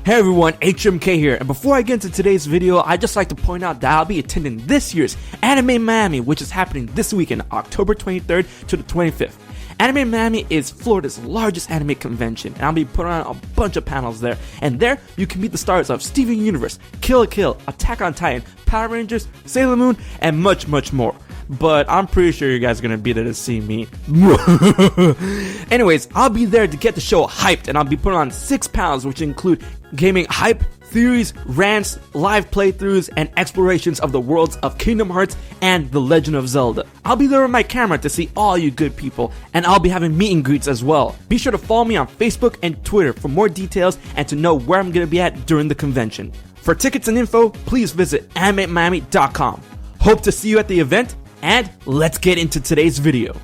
Hey everyone, HMK here, and before I get into today's video, I'd just like to point out that I'll be attending this year's Anime Miami, which is happening this weekend, October 23rd to the 25th. Anime Miami is Florida's largest anime convention, and I'll be putting on a bunch of panels there. And there, you can meet the stars of Steven Universe, Kill la Kill, Attack on Titan, Power Rangers, Sailor Moon, and much, much more. But I'm pretty sure you guys are gonna be there to see me. Anyways, I'll be there to get the show hyped, and I'll be putting on 6 panels, which include gaming hype, theories, rants, live playthroughs, and explorations of the worlds of Kingdom Hearts and The Legend of Zelda. I'll be there with my camera to see all you good people, and I'll be having meet and greets as well. Be sure to follow me on Facebook and Twitter for more details and to know where I'm gonna be at during the convention. For tickets and info, please visit animemiami.com. Hope to see you at the event, and let's get into today's video.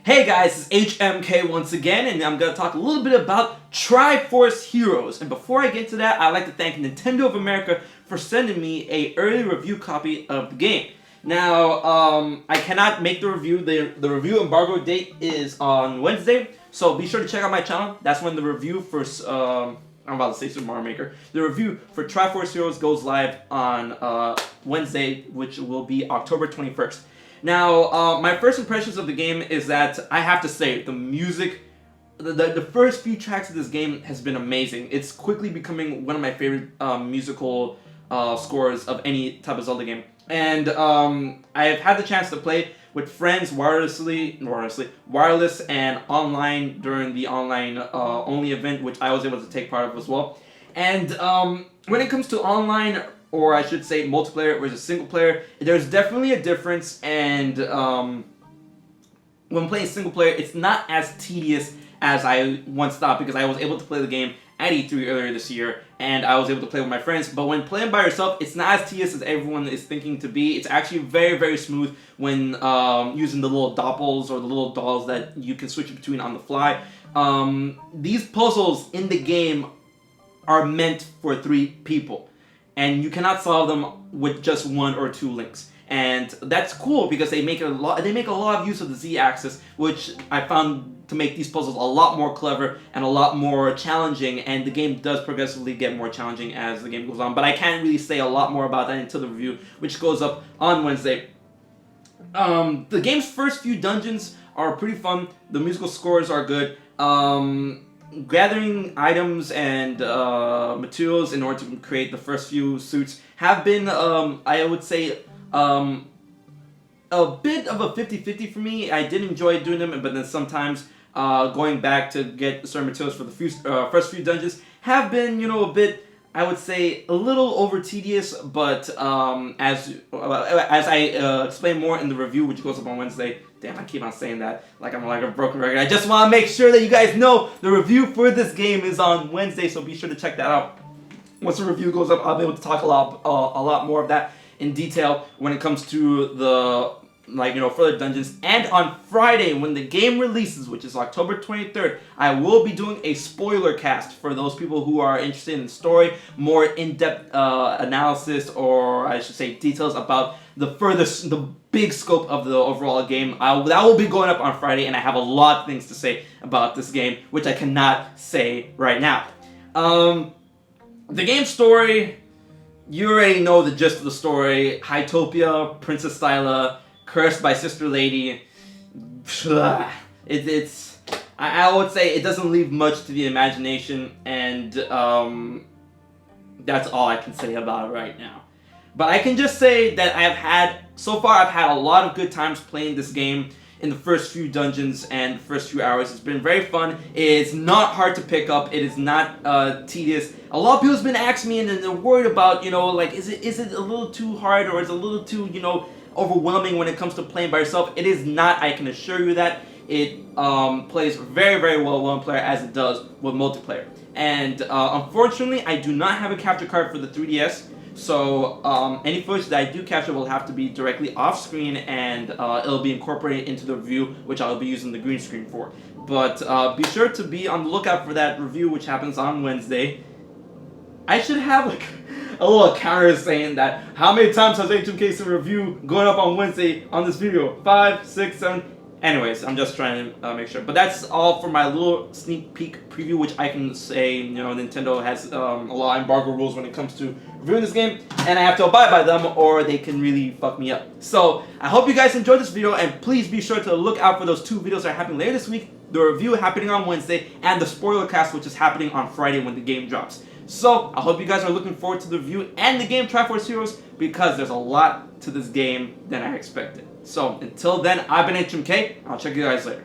Hey guys, it's HMK once again, and I'm going to talk a little bit about Triforce Heroes. And before I get to that, I'd like to thank Nintendo of America for sending me an early review copy of the game. Now, I cannot make the review. The review embargo date is on Wednesday, so be sure to check out my channel. That's when the review for, I'm about to say Super Mario Maker. The review for Triforce Heroes goes live on Wednesday, which will be October 21st. Now, my first impressions of the game is that I have to say, the music, the first few tracks of this game has been amazing. It's quickly becoming one of my favorite musical scores of any type of Zelda game. And I've had the chance to play with friends wireless and online during the online only event, which I was able to take part of as well. And when it comes to online, or I should say multiplayer versus single player, there's definitely a difference, and when playing single player, it's not as tedious as I once thought, because I was able to play the game at E3 earlier this year, and I was able to play with my friends. But when playing by yourself, it's not as tedious as everyone is thinking to be. It's actually very, very smooth when using the little doppels or the little dolls that you can switch between on the fly. These puzzles in the game are meant for 3 people, and you cannot solve them with just 1 or 2 links. And that's cool because they make a lot of use of the Z-axis, which I found to make these puzzles a lot more clever and a lot more challenging, and the game does progressively get more challenging as the game goes on. But I can't really say a lot more about that until the review, which goes up on Wednesday. The game's first few dungeons are pretty fun. The musical scores are good. Gathering items and materials in order to create the first few suits have been, I would say, a bit of a 50-50 for me. I did enjoy doing them, but then sometimes going back to get certain materials for the first few dungeons have been, you know, a bit, I would say, a little over tedious. But as I explain more in the review, which goes up on Wednesday. Damn, I keep on saying that like I'm like a broken record. I just want to make sure that you guys know the review for this game is on Wednesday, so be sure to check that out. Once the review goes up, I'll be able to talk a lot more of that in detail when it comes to the further dungeons. And on Friday, when the game releases, which is October 23rd, I will be doing a spoiler cast for those people who are interested in the story, more in-depth analysis, or I should say details about the big scope of the overall game. That will be going up on Friday, and I have a lot of things to say about this game, which I cannot say right now. The game story, you already know the gist of the story. Hytopia, Princess Styla, cursed by Sister Lady. I would say it doesn't leave much to the imagination, and that's all I can say about it right now. But I can just say that I've had a lot of good times playing this game in the first few dungeons and the first few hours. It's been very fun. It's not hard to pick up. It is not tedious. A lot of people's been asking me, and they're worried about, is it a little too hard, or is it a little too, overwhelming when it comes to playing by yourself. It is not, I can assure you that. It plays very, very well with one player, as it does with multiplayer. And unfortunately, I do not have a capture card for the 3DS. So any footage that I do capture will have to be directly off screen, and it'll be incorporated into the review, which I'll be using the green screen for. But be sure to be on the lookout for that review, which happens on Wednesday. I should have a little counter saying that. How many times has HMK's review going up on Wednesday on this video? 5, 6, 7. Anyways, I'm just trying to make sure. But that's all for my little sneak peek preview, which I can say, you know, Nintendo has a lot of embargo rules when it comes to reviewing this game, and I have to abide by them or they can really fuck me up. So, I hope you guys enjoyed this video, and please be sure to look out for those 2 videos that are happening later this week, the review happening on Wednesday, and the spoiler cast, which is happening on Friday when the game drops. So, I hope you guys are looking forward to the review and the game Triforce Heroes, because there's a lot to this game than I expected. So, until then, I've been HMK. I'll check you guys later.